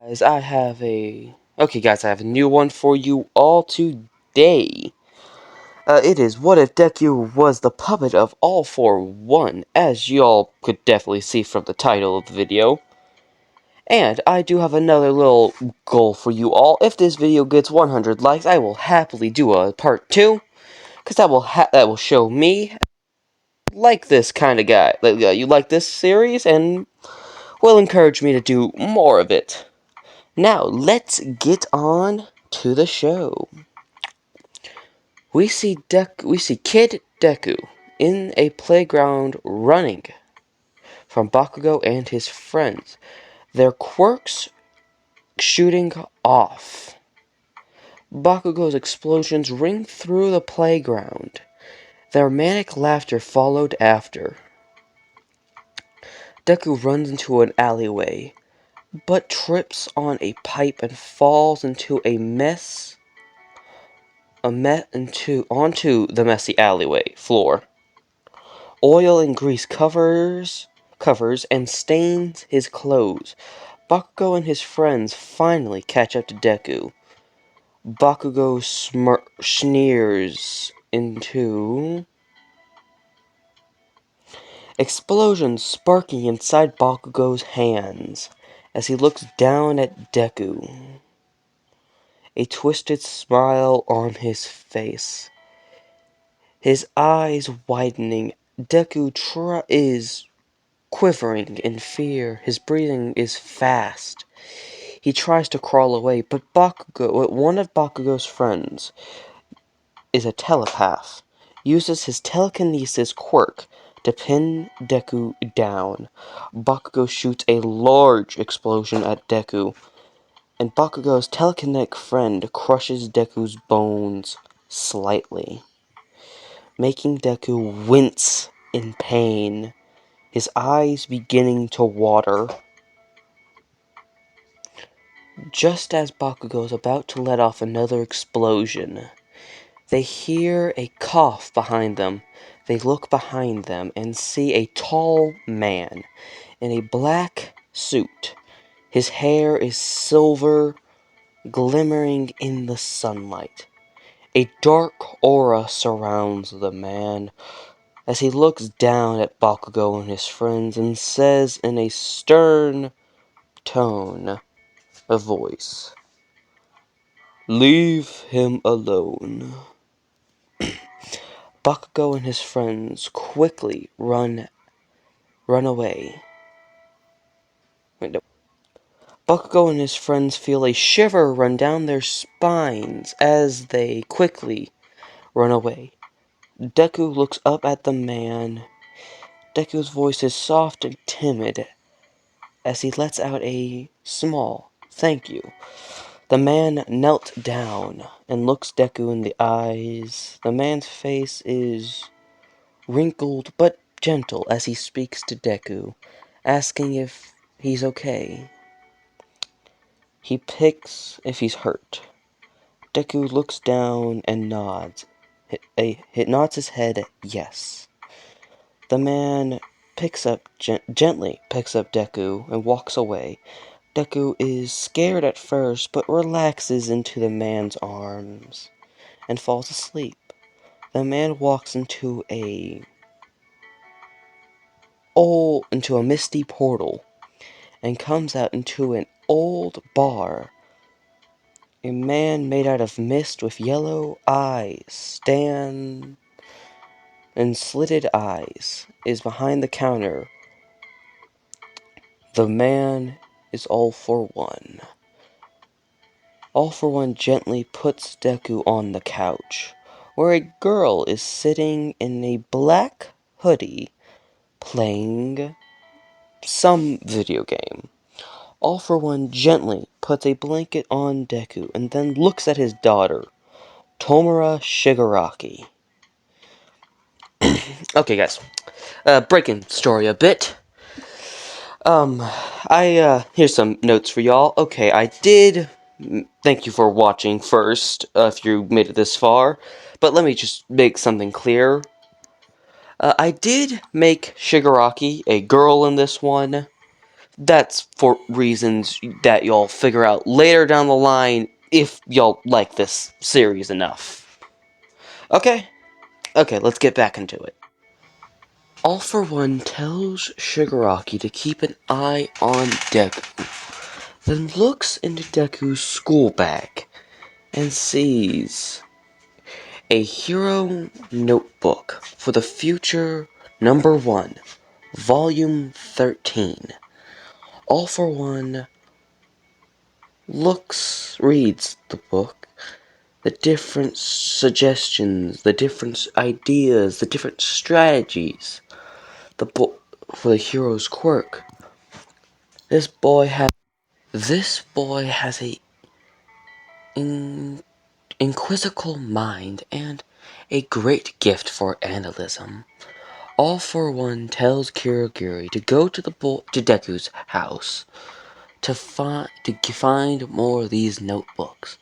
Guys, Okay, guys, I have a new one for you all today. It is What If Deku Was the Puppet of All for One, as y'all could definitely see from the title of the video. And I do have another little goal for you all. If this video gets 100 likes, I will happily do a part 2. Because that will show me like this kind of guy. You like this series, and will encourage me to do more of it. Now, let's get on to the show. We see Kid Deku in a playground running from Bakugo and his friends, their quirks shooting off. Bakugo's explosions ring through the playground. Their manic laughter followed after. Deku runs into an alleyway, but trips on a pipe and falls into onto the messy alleyway floor. Oil and grease covers and stains his clothes. Bakugo and his friends finally catch up to Deku. Bakugo sneers into explosions sparking inside Bakugo's hands as he looks down at Deku. A twisted smile on his face. His eyes widening. Deku is quivering in fear. His breathing is fast. He tries to crawl away, but one of Bakugo's friends, is a telepath, uses his telekinesis quirk to pin Deku down. Bakugo shoots a large explosion at Deku, and Bakugo's telekinetic friend crushes Deku's bones slightly, making Deku wince in pain, his eyes beginning to water. Just as Bakugo is about to let off another explosion, they hear a cough behind them. They look behind them and see a tall man in a black suit. His hair is silver, glimmering in the sunlight. A dark aura surrounds the man as he looks down at Bakugo and his friends and says in a stern tone of voice, "Leave him alone." Bakugo and his friends quickly run away. Wait, no. Bakugo and his friends feel a shiver run down their spines as they quickly run away. Deku looks up at the man. Deku's voice is soft and timid as he lets out a small thank you. The man knelt down and looks Deku in the eyes. The man's face is wrinkled but gentle as he speaks to Deku, asking if he's okay. He picks if he's hurt. Deku looks down and nods. He nods his head yes. The man gently picks up Deku and walks away. Deku is scared at first, but relaxes into the man's arms and falls asleep. The man walks into a misty portal and comes out into an old bar. A man made out of mist with yellow eyes and slitted eyes is behind the counter. The man is All for One. All for One gently puts Deku on the couch, where a girl is sitting in a black hoodie playing some video game. All for One gently puts a blanket on Deku and then looks at his daughter, Tomura Shigaraki. Okay, guys. Breaking story a bit. Here's some notes for y'all. Okay, I did. Thank you for watching first, if you made it this far. But let me just make something clear. I did make Shigaraki a girl in this one. That's for reasons that y'all figure out later down the line if y'all like this series enough. Okay? Okay, let's get back into it. All for One tells Shigaraki to keep an eye on Deku, then looks into Deku's school bag and sees a hero notebook for the future #1, volume 13. All for One reads the book, the different suggestions, the different ideas, the different strategies, the book for the hero's quirk. This boy has a inquisitive mind and a great gift for analysis. All for One tells Kirigiri to go to Deku's house to find more of these notebooks.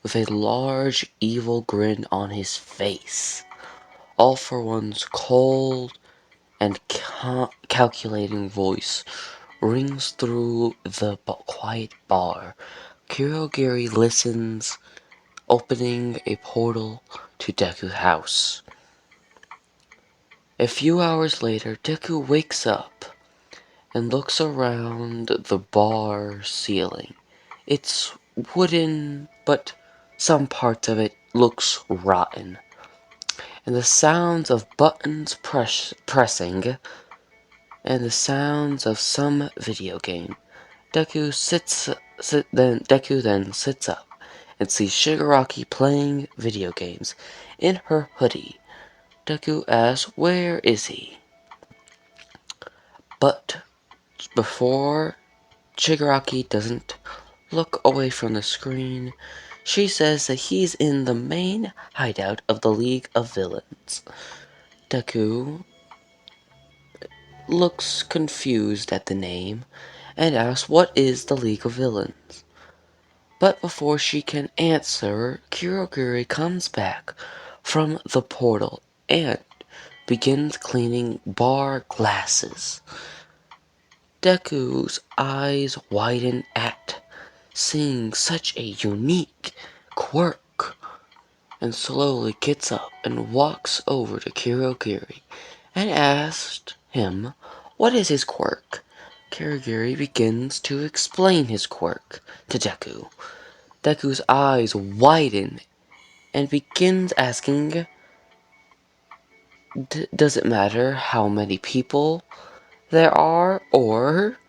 With a large evil grin on his face, All for One's cold and calculating voice rings through the quiet bar. Kirigiri listens, opening a portal to Deku's house. A few hours later, Deku wakes up and looks around the bar ceiling. It's wooden, but some parts of it looks rotten. And the sounds of buttons pressing and the sounds of some video game. Deku then sits up and sees Shigaraki playing video games in her hoodie. Deku asks, "Where is he?" But before Shigaraki doesn't look away from the screen, she says that he's in the main hideout of the League of Villains. Deku looks confused at the name and asks what is the League of Villains. But before she can answer, Kirigiri comes back from the portal and begins cleaning bar glasses. Deku's eyes widen at seeing such a unique quirk and slowly gets up and walks over to Kirigiri and asks him what is his quirk. Kirigiri begins to explain his quirk to Deku. Deku's eyes widen and begins asking, does it matter how many people there are, or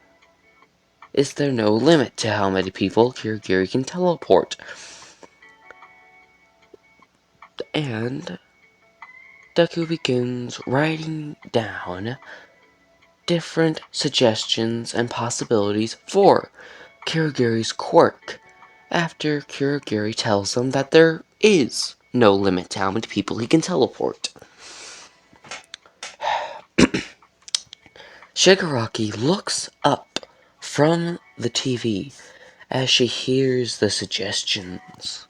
is there no limit to how many people Kirigiri can teleport? And Deku begins writing down different suggestions and possibilities for Kirigiri's quirk, after Kirigiri tells him that there is no limit to how many people he can teleport. Shigaraki looks up from the TV as she hears the suggestions.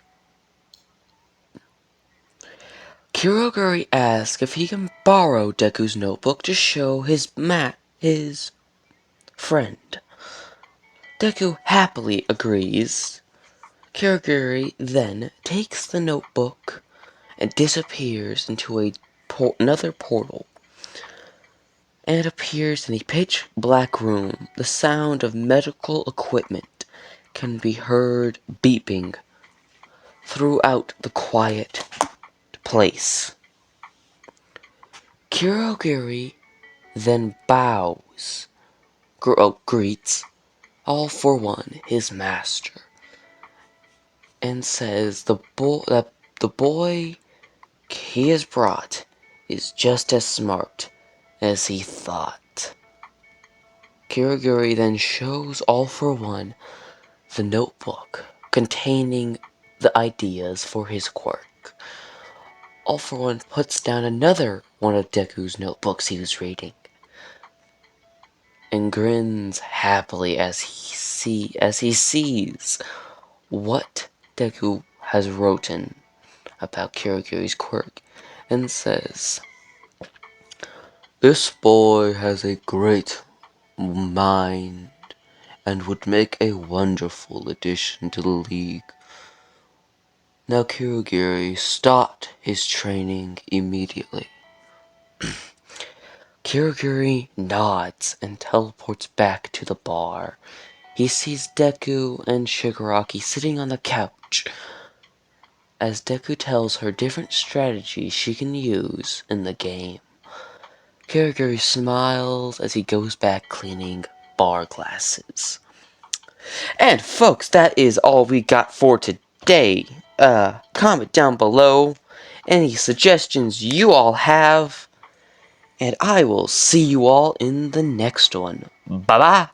Kirigiri asks if he can borrow Deku's notebook to show his friend. Deku happily agrees. Kirigiri then takes the notebook and disappears into another portal and appears in a pitch black room. The sound of medical equipment can be heard beeping throughout the quiet place. Kirigiri then greets All for One, his master, and says that the boy he has brought is just as smart as he thought. Kirigiri then shows All for One the notebook containing the ideas for his quirk. All for One puts down another one of Deku's notebooks he was reading and grins happily as he sees what Deku has written about Kirigiri's quirk and says, "This boy has a great mind and would make a wonderful addition to the league. Now Kirigiri stopped his training immediately. Kirigiri nods and teleports back to the bar. He sees Deku and Shigaraki sitting on the couch as Deku tells her different strategies she can use in the game. Kirigiri smiles as he goes back cleaning bar glasses. And folks, that is all we got for today. Comment down below any suggestions you all have, and I will see you all in the next one. Bye-bye!